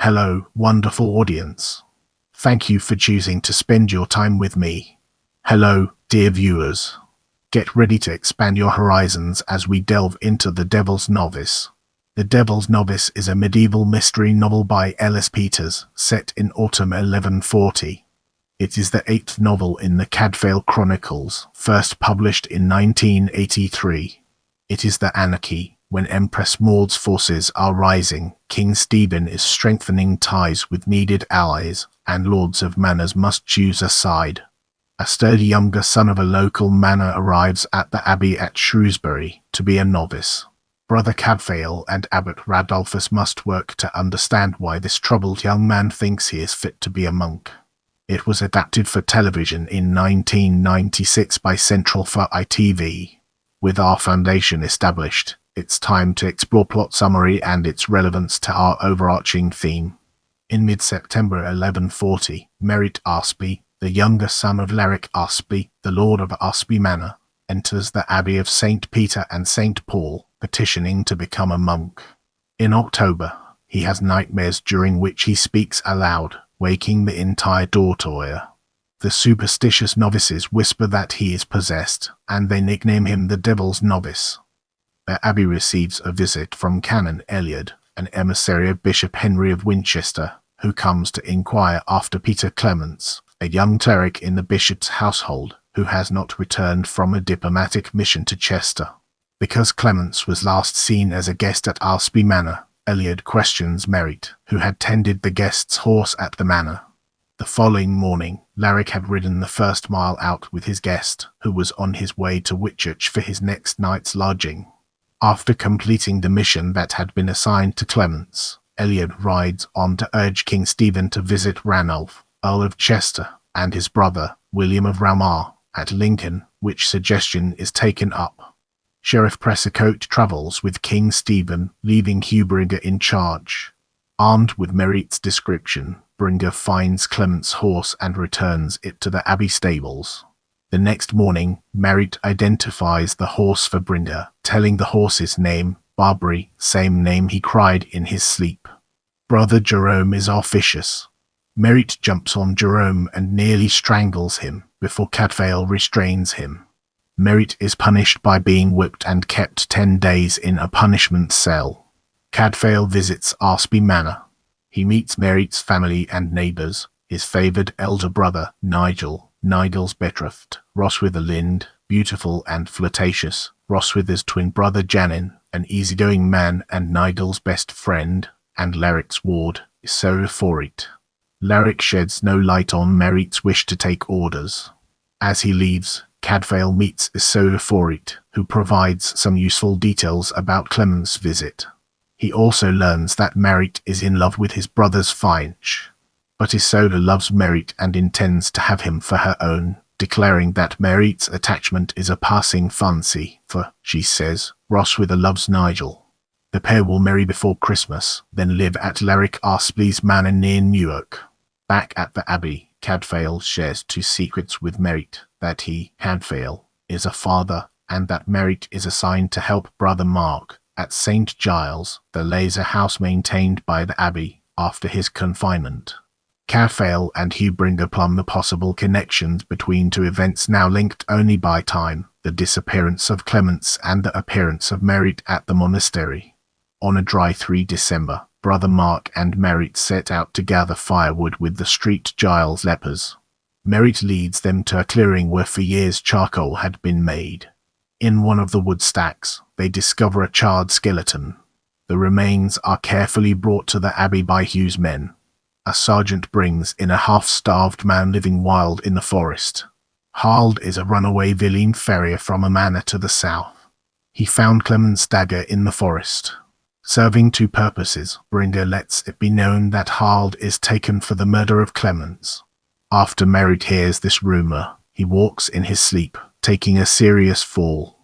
Hello, wonderful audience. Thank you for choosing to spend your time with me. Hello, dear viewers. Get ready to expand your horizons as we delve into The Devil's Novice. The Devil's Novice is a medieval mystery novel by Ellis Peters, set in autumn 1140. It is the 8th novel in the Cadfael Chronicles, first published in 1983. It is the Anarchy. When Empress Maud's forces are rising, King Stephen is strengthening ties with needed allies, and lords of manors must choose a side. A sturdy younger son of a local manor arrives at the Abbey at Shrewsbury to be a novice. Brother Cadfael and Abbot Radulfus must work to understand why this troubled young man thinks he is fit to be a monk. It was adapted for television in 1996 by Central for ITV. With our foundation established, it's time to explore plot summary and its relevance to our overarching theme. In mid-September 1140, Merritt Aspey, the younger son of Laric Aspey, the lord of Aspey Manor, enters the Abbey of St. Peter and St. Paul, petitioning to become a monk. In October, he has nightmares during which he speaks aloud, waking the entire dormitory. The superstitious novices whisper that he is possessed, and they nickname him the Devil's Novice. The Abbey receives a visit from Canon Eliot, an emissary of Bishop Henry of Winchester, who comes to inquire after Peter Clements, a young cleric in the bishop's household, who has not returned from a diplomatic mission to Chester. Because Clements was last seen as a guest at Aspey Manor, Eliot questions Merritt, who had tended the guest's horse at the manor. The following morning, Laric had ridden the first mile out with his guest, who was on his way to Whitchurch for his next night's lodging. After completing the mission that had been assigned to Clements, Eliot rides on to urge King Stephen to visit Ranulph, Earl of Chester, and his brother, William of Ramar, at Lincoln, which suggestion is taken up. Sheriff Pressicote travels with King Stephen, leaving Hugh Bringer in charge. Armed with Merritt's description, Bringer finds Clement's horse and returns it to the Abbey stables. The next morning, Merritt identifies the horse for Bringer, telling the horse's name, Barbary, same name he cried in his sleep. Brother Jerome is officious. Merritt jumps on Jerome and nearly strangles him, before Cadfael restrains him. Merritt is punished by being whipped and kept 10 days in a punishment cell. Cadfael visits Aspey Manor. He meets Merritt's family and neighbours, his favoured elder brother, Nigel, Nigel's betrothed, Roswitha Lind, beautiful and flirtatious, Roswitha's twin brother Janin, an easygoing man and Nigel's best friend, and Laric's ward, Isorophorit. Laric sheds no light on Merritt's wish to take orders. As he leaves, Cadfael meets Isorophorit, who provides some useful details about Clement's visit. He also learns that Merritt is in love with his brother's Finch. But Isola loves Merritt and intends to have him for her own, declaring that Merritt's attachment is a passing fancy, for, she says, Roswitha loves Nigel. The pair will marry before Christmas, then live at Laric Aspey's manor near Newark. Back at the Abbey, Cadfael shares 2 secrets with Merritt, that he, Cadfael, is a father, and that Merritt is assigned to help Brother Mark at St. Giles, the laser house maintained by the Abbey, after his confinement. Cadfael and Hugh Bringer plumb the possible connections between 2 events now linked only by time, the disappearance of Clements and the appearance of Merritt at the monastery. On a dry 3 December, Brother Mark and Merritt set out to gather firewood with the St. Giles lepers. Merritt leads them to a clearing where for years charcoal had been made. In one of the wood stacks, they discover a charred skeleton. The remains are carefully brought to the Abbey by Hugh's men. A sergeant brings in a half-starved man living wild in the forest. Harald is a runaway villein farrier from a manor to the south. He found Clement's dagger in the forest. Serving 2 purposes, Bringer lets it be known that Harald is taken for the murder of Clements. After Merritt hears this rumour, he walks in his sleep, taking a serious fall.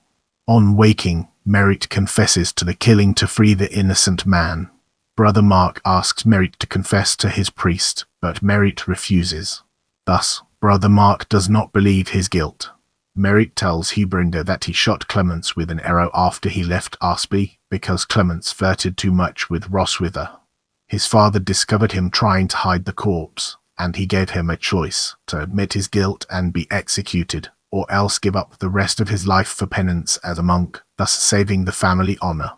On waking, Merritt confesses to the killing to free the innocent man. Brother Mark asks Merritt to confess to his priest, but Merritt refuses. Thus, Brother Mark does not believe his guilt. Merritt tells Hugh Bringer that he shot Clements with an arrow after he left Aspey, because Clements flirted too much with Roswitha. His father discovered him trying to hide the corpse, and he gave him a choice: to admit his guilt and be executed, or else give up the rest of his life for penance as a monk, thus saving the family honor.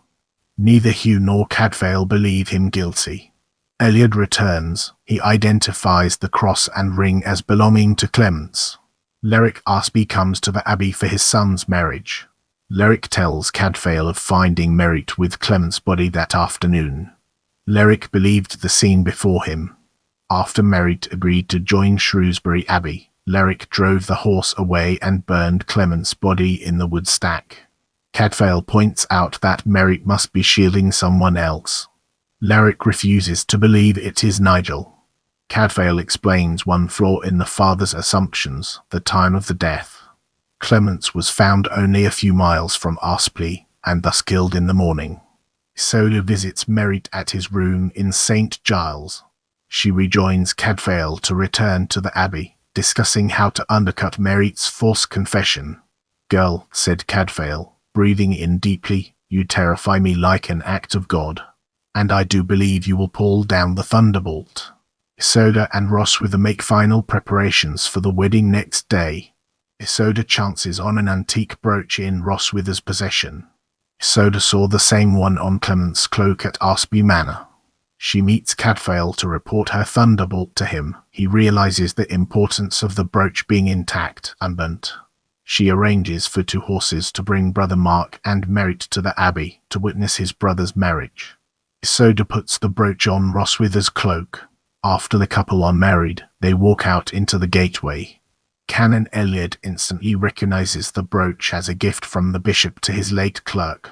Neither Hugh nor Cadfael believe him guilty. Eliud returns. He identifies the cross and ring as belonging to Clements. Leric Aspey comes to the Abbey for his son's marriage. Leric tells Cadfael of finding Merritt with Clement's body that afternoon. Leric believed the scene before him. After Merritt agreed to join Shrewsbury Abbey, Leric drove the horse away and burned Clement's body in the wood stack. Cadfael points out that Merritt must be shielding someone else. Leric refuses to believe it is Nigel. Cadfael explains one flaw in the father's assumptions: the time of the death. Clements was found only a few miles from Aspey, and thus killed in the morning. Isolde visits Merritt at his room in St. Giles. She rejoins Cadfael to return to the Abbey, discussing how to undercut Merritt's false confession. "Girl," said Cadfael, breathing in deeply, "you terrify me like an act of God. And I do believe you will pull down the thunderbolt." Isolde and Roswitha make final preparations for the wedding next day. Isolde chances on an antique brooch in Roswitha's possession. Isolde saw the same one on Clement's cloak at Aspey Manor. She meets Cadfael to report her thunderbolt to him. He realizes the importance of the brooch being intact, unburnt. She arranges for 2 horses to bring Brother Mark and Merritt to the Abbey to witness his brother's marriage. Isolde puts the brooch on Roswitha's cloak. After the couple are married, they walk out into the gateway. Canon Eliud instantly recognizes the brooch as a gift from the bishop to his late clerk.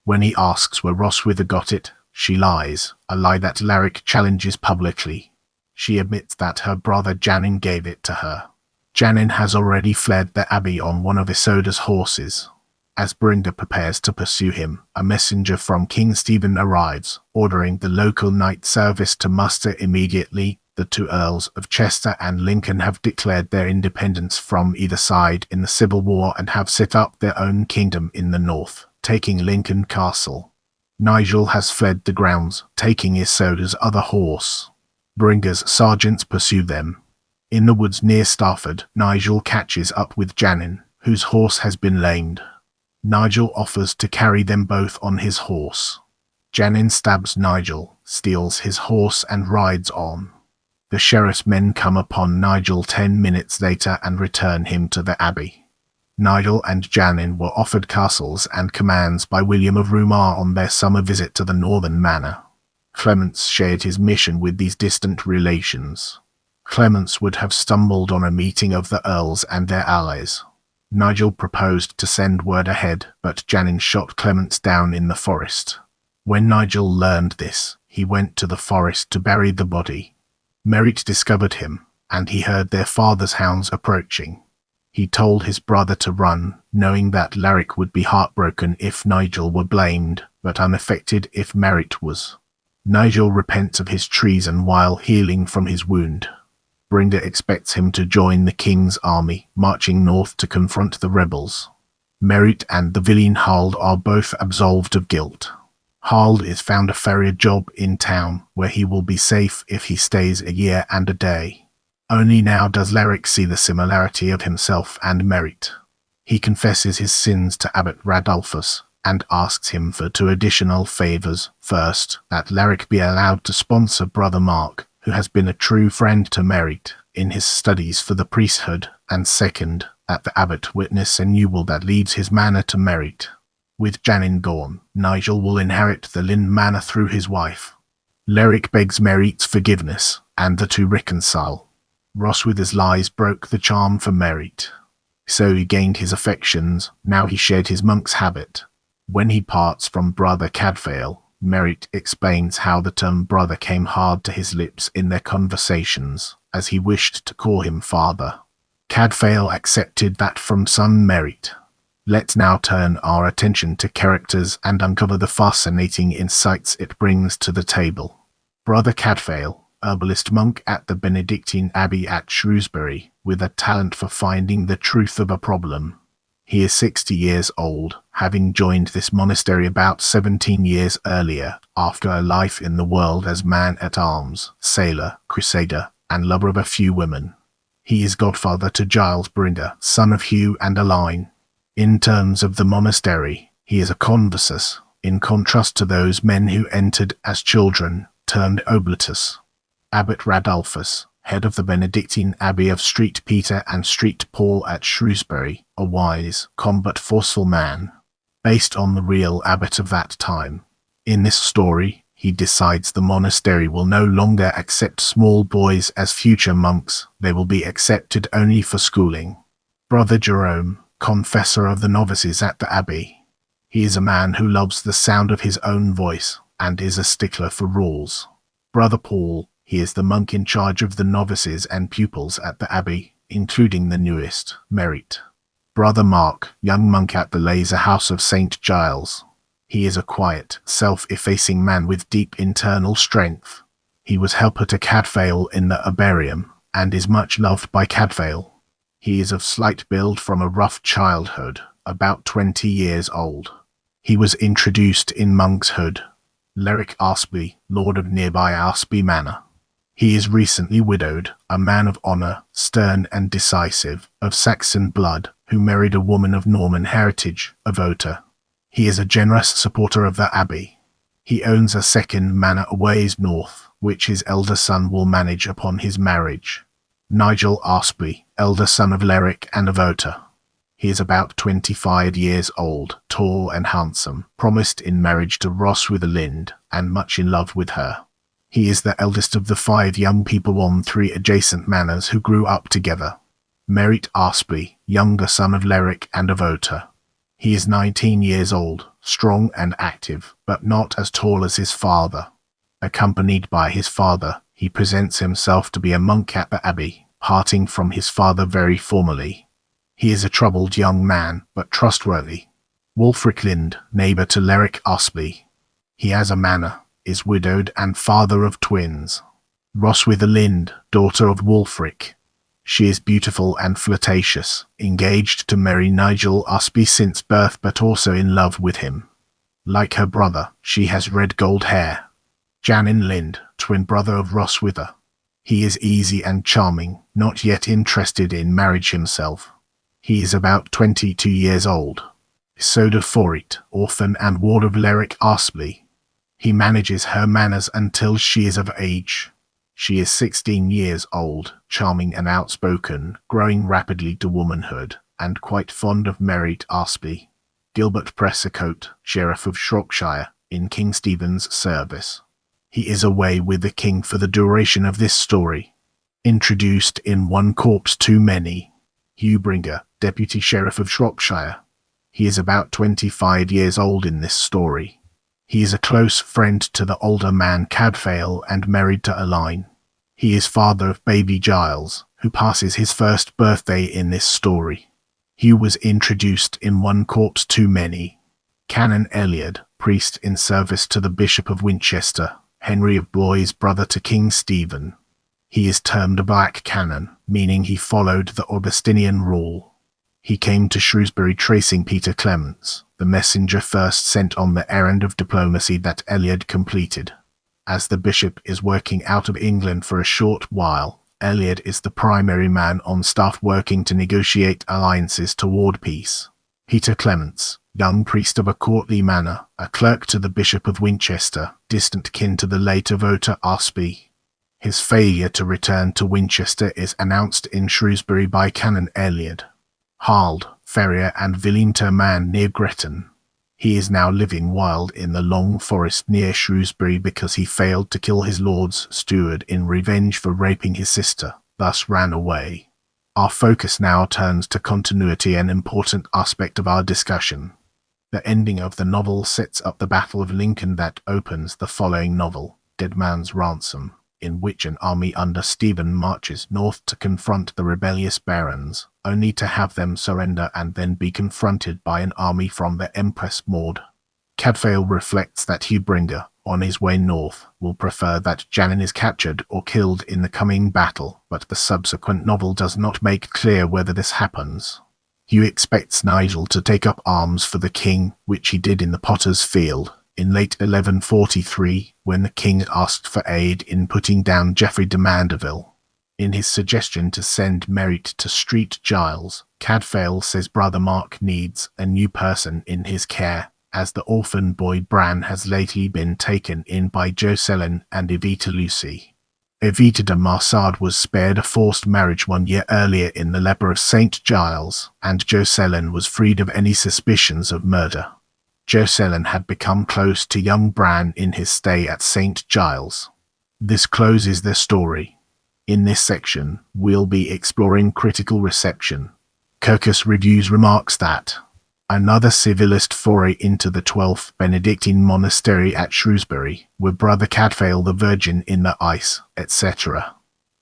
When he asks where Roswitha got it, she lies, a lie that Leric challenges publicly. She admits that her brother Janin gave it to her. Janin has already fled the Abbey on one of Isolde's horses. As Brenda prepares to pursue him, a messenger from King Stephen arrives, ordering the local night service to muster immediately. The 2 Earls of Chester and Lincoln have declared their independence from either side in the Civil War and have set up their own kingdom in the north, taking Lincoln Castle. Nigel has fled the grounds, taking Isolde's other horse. Bringa's sergeants pursue them. In the woods near Stafford, Nigel catches up with Janin, whose horse has been lamed. Nigel offers to carry them both on his horse. Janin stabs Nigel, steals his horse and rides on. The sheriff's men come upon Nigel 10 minutes later and return him to the Abbey. Nigel and Janin were offered castles and commands by William of Rumar on their summer visit to the northern manor. Clements shared his mission with these distant relations. Clements would have stumbled on a meeting of the earls and their allies. Nigel proposed to send word ahead, but Janin shot Clements down in the forest. When Nigel learned this, he went to the forest to bury the body. Merritt discovered him, and he heard their father's hounds approaching. He told his brother to run, knowing that Leric would be heartbroken if Nigel were blamed, but unaffected if Merritt was. Nigel repents of his treason while healing from his wound. Brenda expects him to join the king's army, marching north to confront the rebels. Merritt and the villain Hald are both absolved of guilt. Hald is found a farrier job in town, where he will be safe if he stays a year and a day. Only now does Leric see the similarity of himself and Merritt. He confesses his sins to Abbot Radulfus, and asks him for 2 additional favours. First, that Leric be allowed to sponsor Brother Mark, who has been a true friend to Merritt, in his studies for the priesthood, and second, that the abbot witness a new will that leads his manor to Merritt. With Janin gone, Nigel will inherit the Lynn manor through his wife. Leric begs Merritt's forgiveness, and the 2 reconcile. Roswitha's lies broke the charm for Merritt. So he gained his affections, now he shared his monk's habit. When he parts from Brother Cadfael, Merritt explains how the term brother came hard to his lips in their conversations, as he wished to call him father. Cadfael accepted that from son Merritt. Let's now turn our attention to characters and uncover the fascinating insights it brings to the table. Brother Cadfael, herbalist monk at the Benedictine Abbey at Shrewsbury, with a talent for finding the truth of a problem. He is 60 years old, having joined this monastery about 17 years earlier, after a life in the world as man-at-arms, sailor, crusader, and lover of a few women. He is godfather to Giles Brinder, son of Hugh and Aline. In terms of the monastery, he is a conversus, in contrast to those men who entered as children, turned oblatus. Abbot Radulfus, head of the Benedictine Abbey of Street Peter and Street Paul at Shrewsbury, a wise, calm but forceful man, based on the real abbot of that time. In this story, he decides the monastery will no longer accept small boys as future monks, they will be accepted only for schooling. Brother Jerome, confessor of the novices at the Abbey. He is a man who loves the sound of his own voice, and is a stickler for rules. Brother Paul, he is the monk in charge of the novices and pupils at the Abbey, including the newest, Merit. Brother Mark, young monk at the Laser House of St. Giles. He is a quiet, self-effacing man with deep internal strength. He was helper to Cadfael in the Herbarium, and is much loved by Cadfael. He is of slight build from a rough childhood, about 20 years old. He was introduced in monkshood. Leric Aspby, lord of nearby Aspby Manor. He is recently widowed, a man of honour, stern and decisive, of Saxon blood, who married a woman of Norman heritage, Avota. He is a generous supporter of the Abbey. He owns a second manor a ways north, which his elder son will manage upon his marriage. Nigel Aspby, elder son of Leric and Avota. He is about 25 years old, tall and handsome, promised in marriage to Roswitha, and much in love with her. He is the eldest of the 5 young people on 3 adjacent manors who grew up together. Merit Aspby, younger son of Leric and Avota. He is 19 years old, strong and active, but not as tall as his father. Accompanied by his father, he presents himself to be a monk at the Abbey, parting from his father very formally. He is a troubled young man, but trustworthy. Wulfric Lind, neighbour to Leric Aspby. He has a manor, is widowed and father of twins. Roswitha Lind, daughter of Wulfric. She is beautiful and flirtatious, engaged to marry Nigel Aspby since birth but also in love with him. Like her brother, she has red gold hair. Janin Lind, twin brother of Roswitha. He is easy and charming, not yet interested in marriage himself. He is about 22 years old. Isoda Forit, orphan and ward of Leric Aspby. He manages her manors until she is of age. She is 16 years old, charming and outspoken, growing rapidly to womanhood, and quite fond of Merit Aspby. Gilbert Pressicote, Sheriff of Shropshire, in King Stephen's service. He is away with the king for the duration of this story. Introduced in One Corpse Too Many. Hugh Bringer, Deputy Sheriff of Shropshire. He is about 25 years old in this story. He is a close friend to the older man Cadfael and married to Aline. He is father of baby Giles, who passes his first birthday in this story. Hugh was introduced in One Corpse Too Many. Canon Eliot, priest in service to the Bishop of Winchester, Henry of Blois' brother to King Stephen. He is termed a Black Canon, meaning he followed the Augustinian rule. He came to Shrewsbury tracing Peter Clements, the messenger first sent on the errand of diplomacy that Eliot completed. As the bishop is working out of England for a short while, Eliot is the primary man on staff working to negotiate alliances toward peace. Peter Clements, young priest of a courtly manor, a clerk to the Bishop of Winchester, distant kin to the late Avota Aspby. His failure to return to Winchester is announced in Shrewsbury by Canon Eliot. Hald, farrier and villeinter man near Gretton. He is now living wild in the long forest near Shrewsbury because he failed to kill his lord's steward in revenge for raping his sister, thus ran away. Our focus now turns to continuity, an important aspect of our discussion. The ending of the novel sets up the Battle of Lincoln that opens the following novel, Dead Man's Ransom, in which an army under Stephen marches north to confront the rebellious barons, only to have them surrender and then be confronted by an army from the Empress Maud. Cadfael reflects that Hugh Bringer, on his way north, will prefer that Janin is captured or killed in the coming battle, but the subsequent novel does not make clear whether this happens. Hugh expects Nigel to take up arms for the king, which he did in the Potter's Field in late 1143, when the king asked for aid in putting down Geoffrey de Mandeville. In his suggestion to send Merritt to Street Giles, Cadfael says Brother Mark needs a new person in his care, as the orphan boy Bran has lately been taken in by Jocelyn and Evita Lucy. Evita de Marsard was spared a forced marriage 1 year earlier in the Leper of St. Giles, and Jocelyn was freed of any suspicions of murder. Jocelyn had become close to young Bran in his stay at St. Giles. This closes their story. In this section, we'll be exploring critical reception. Kirkus Reviews remarks that another civilist foray into the 12th Benedictine monastery at Shrewsbury, where Brother Cadfael the Virgin in the ice, etc.,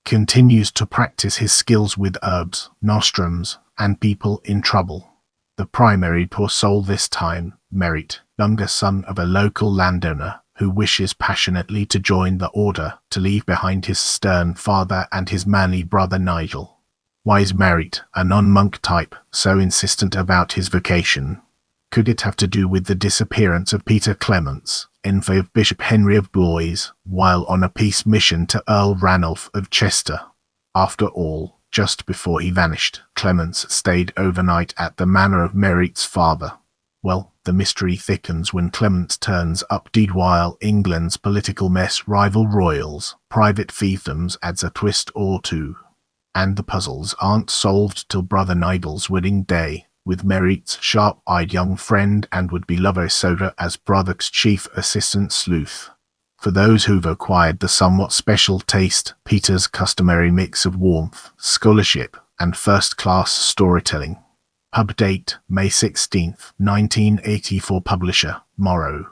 continues to practice his skills with herbs, nostrums, and people in trouble. The primary poor soul this time, Merritt, younger son of a local landowner, who wishes passionately to join the order, to leave behind his stern father and his manly brother Nigel. Why is Merritt, a non-monk type, so insistent about his vocation? Could it have to do with the disappearance of Peter Clements, envoy of Bishop Henry of Blois, while on a peace mission to Earl Ranulph of Chester? After all, just before he vanished, Clements stayed overnight at the manor of Merritt's father. Well, the mystery thickens when Clements turns up deed while England's political mess rival royals. Private fiefdoms adds a twist or two. And the puzzles aren't solved till Brother Nigel's wedding day, with Merritt's sharp-eyed young friend and would-be lover Soda as Brother's chief assistant sleuth. For those who've acquired the somewhat special taste, Peter's customary mix of warmth, scholarship, and first-class storytelling. Pub date, May 16, 1984. Publisher, Morrow.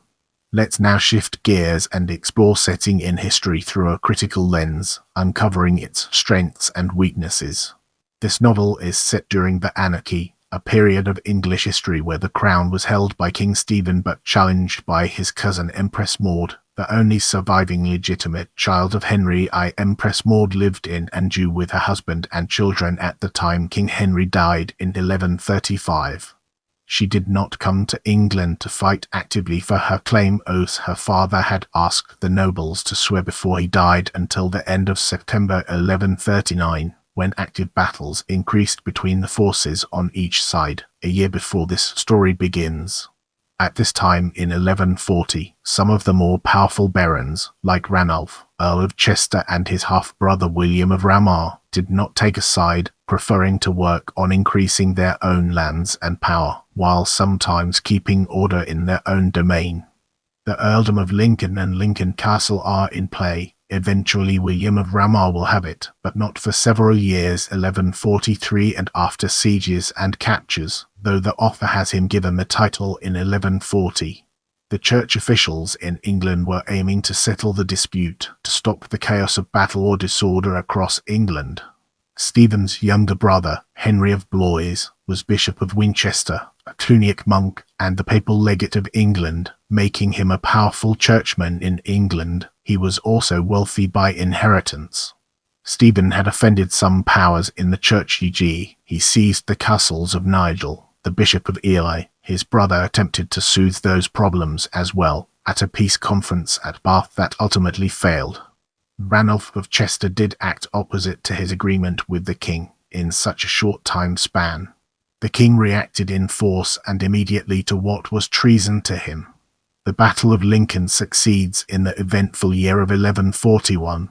Let's now shift gears and explore setting in history through a critical lens, uncovering its strengths and weaknesses. This novel is set during the Anarchy, a period of English history where the crown was held by King Stephen but challenged by his cousin Empress Maud, the only surviving legitimate child of Henry I. Empress Maud lived in Anjou with her husband and children at the time King Henry died in 1135. She did not come to England to fight actively for her claim oaths her father had asked the nobles to swear before he died until the end of September 1139, when active battles increased between the forces on each side, a year before this story begins. At this time in 1140, some of the more powerful barons, like Ranulph, Earl of Chester and his half-brother William of Ramar, did not take a side, preferring to work on increasing their own lands and power, while sometimes keeping order in their own domain. The earldom of Lincoln and Lincoln Castle are in play. Eventually William of Ramar will have it, but not for several years 1143 and after sieges and captures, though the author has him given the title in 1140. The church officials in England were aiming to settle the dispute, to stop the chaos of battle or disorder across England. Stephen's younger brother, Henry of Blois, was Bishop of Winchester, a Cluniac monk, and the papal legate of England, making him a powerful churchman in England. He was also wealthy by inheritance. Stephen had offended some powers in the church, e.g., he seized the castles of Nigel, the Bishop of Ely. His brother attempted to soothe those problems as well, at a peace conference at Bath that ultimately failed. Ranulph of Chester did act opposite to his agreement with the king in such a short time span. The king reacted in force and immediately to what was treason to him. The Battle of Lincoln succeeds in the eventful year of 1141.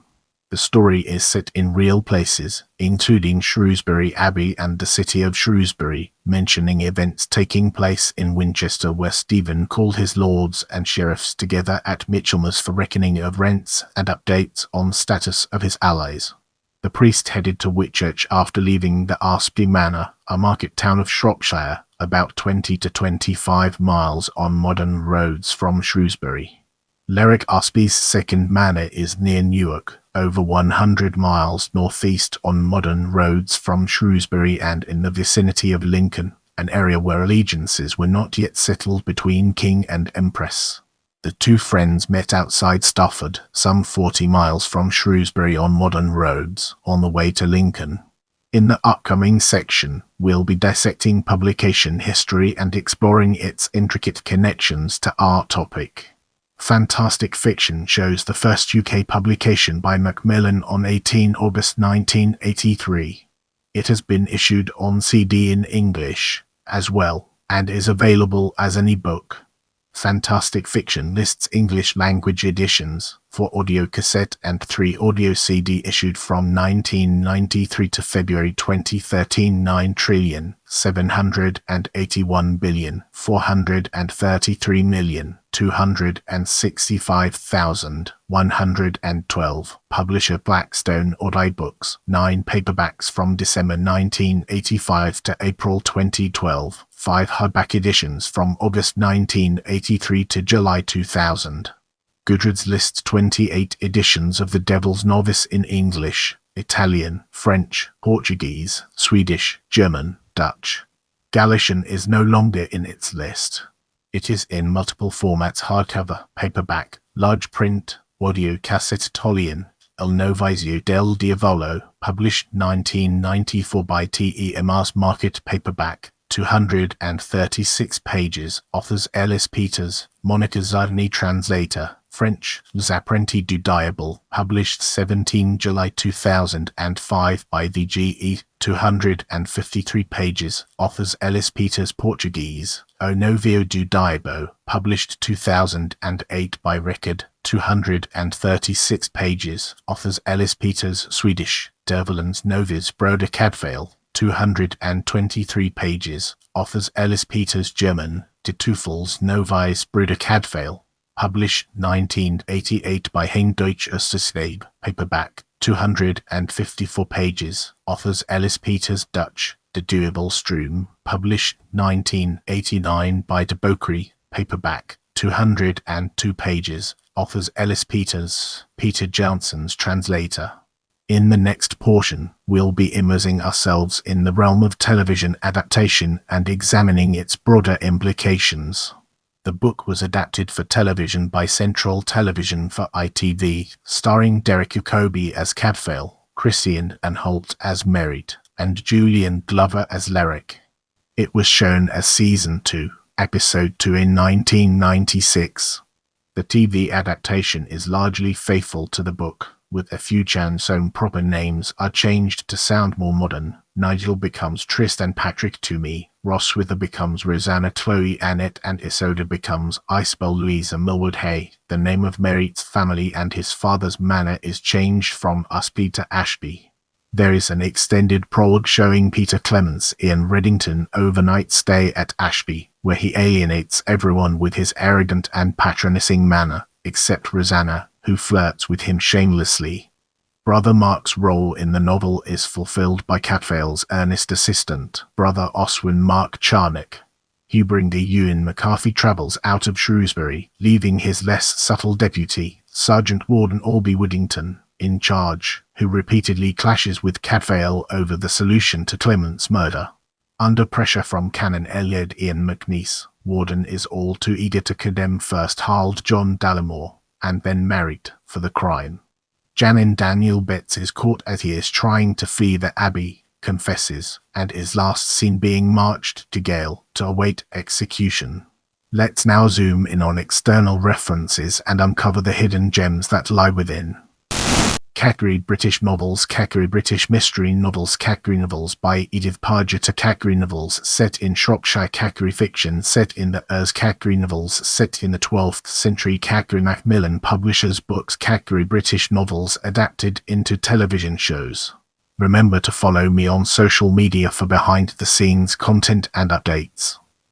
The story is set in real places, including Shrewsbury Abbey and the city of Shrewsbury, mentioning events taking place in Winchester where Stephen called his lords and sheriffs together at Michaelmas for reckoning of rents and updates on status of his allies. The priest headed to Whitchurch after leaving the Aspey Manor, a market town of Shropshire, about 20 to 25 miles on modern roads from Shrewsbury. Lerwick Aspey's second manor is near Newark, over 100 miles northeast on modern roads from Shrewsbury and in the vicinity of Lincoln, an area where allegiances were not yet settled between king and empress. The two friends met outside Stafford, some 40 miles from Shrewsbury on modern roads, on the way to Lincoln. In the upcoming section, we'll be dissecting publication history and exploring its intricate connections to our topic. Fantastic Fiction shows the first UK publication by Macmillan on 18 August 1983. It has been issued on CD in English as well, and is available as an e-book. Fantastic Fiction lists English language editions, 4 audio cassette and 3 audio CD issued from 1993 to February 2013. 9,781,433,265,112. Publisher Blackstone Audio Books. 9 paperbacks from December 1985 to April 2012. 5 hardback editions from August 1983 to July 2000. Goodreads lists 28 editions of The Devil's Novice in English, Italian, French, Portuguese, Swedish, German, Dutch. Galician is no longer in its list. It is in multiple formats: hardcover, paperback, large print, audio cassette. Italian, El Novizio del Diavolo, published 1994 by TEMR's Market paperback. 236 pages. Authors Ellis Peters, Monica Zarni. Translator, French, Les Apprentis du Diable, published 17 July 2005 by the GE. 253 pages. Authors Ellis Peters. Portuguese, O Novio do Diabo, published 2008 by Record. 236 pages. Authors Ellis Peters. Swedish, Dervelens Novice Broder Cadfael. 223 pages. Authors Ellis Peters. German, De Teufels Novice Bruder Cadfael, published 1988 by Hein Deutsch Österslebe, paperback. 254 pages. Authors Ellis Peters. Dutch, De Duivelstrom, published 1989 by De Bokri, paperback. 202 pages. Authors Ellis Peters. Peter Janssens. Translator. In the next portion, we'll be immersing ourselves in the realm of television adaptation and examining its broader implications. The book was adapted for television by Central Television for ITV, starring Derek Jacobi as Cadfael, Christian and Holt as Merritt, and Julian Glover as Lerick. It was shown as Season 2, Episode 2 in 1996. The TV adaptation is largely faithful to the book, with a few Janson proper names are changed to sound more modern. Nigel becomes Tristan Patrick Toomey, Ross Wither becomes Rosanna Chloe Annette, and Isoda becomes Isabel Louisa Millwood Hay. The name of Merritt's family and his father's manor is changed from Usby to Ashby. There is an extended prologue showing Peter Clements in Reddington overnight stay at Ashby, where he alienates everyone with his arrogant and patronizing manner, except Rosanna, who flirts with him shamelessly. Brother Mark's role in the novel is fulfilled by Cadfael's earnest assistant, Brother Oswin Mark Charnock. Hubring Ewan McCarthy travels out of Shrewsbury, leaving his less subtle deputy, Sergeant Warden Albie Woodington, in charge, who repeatedly clashes with Cadfael over the solution to Clement's murder. Under pressure from Canon Eliot Ian McNeice, Warden is all too eager to condemn first Harold John Dallimore, and then Merritt, for the crime. Janin Daniel Betts is caught as he is trying to flee the Abbey, confesses, and is last seen being marched to Gale to await execution. Let's now zoom in on external references and uncover the hidden gems that lie within. Category British novels. Category British mystery novels. Category novels by Edith Parger. Category novels set in Shropshire. Category fiction set in the Urs. Category novels set in the 12th century. Category Macmillan Publishers Books. Category British novels adapted into television shows. Remember to follow me on social media for behind the scenes content and updates.